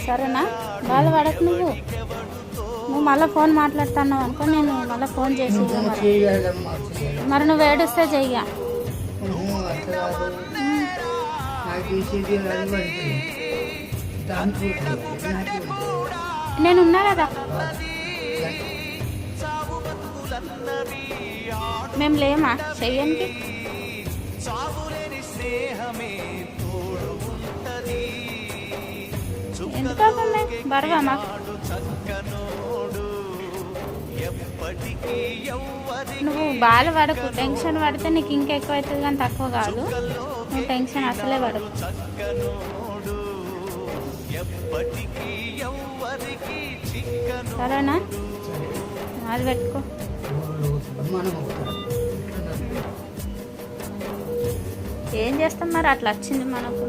సరేనా? బాధపడకు నువ్వు. నువ్వు మళ్ళీ ఫోన్ మాట్లాడుతున్నావు అనుకో, నేను మళ్ళీ ఫోన్ చేసి మరి నువ్వు ఏడుస్తే చెయ్య. నేను ఉన్నా కదా, మేము లేమా చెయ్యనికి? ఎందుకు బరవా మాకు? నువ్వు బాధపడకు, టెన్షన్ పడితే నీకు ఇంకా ఎక్కువ అవుతుంది కానీ తక్కువ కాదు. నువ్వు టెన్షన్ అసలే పడకు. సరేనా? అది పెట్టుకో. ఏం చేస్తాం మరి, అట్లా వచ్చింది మనకు.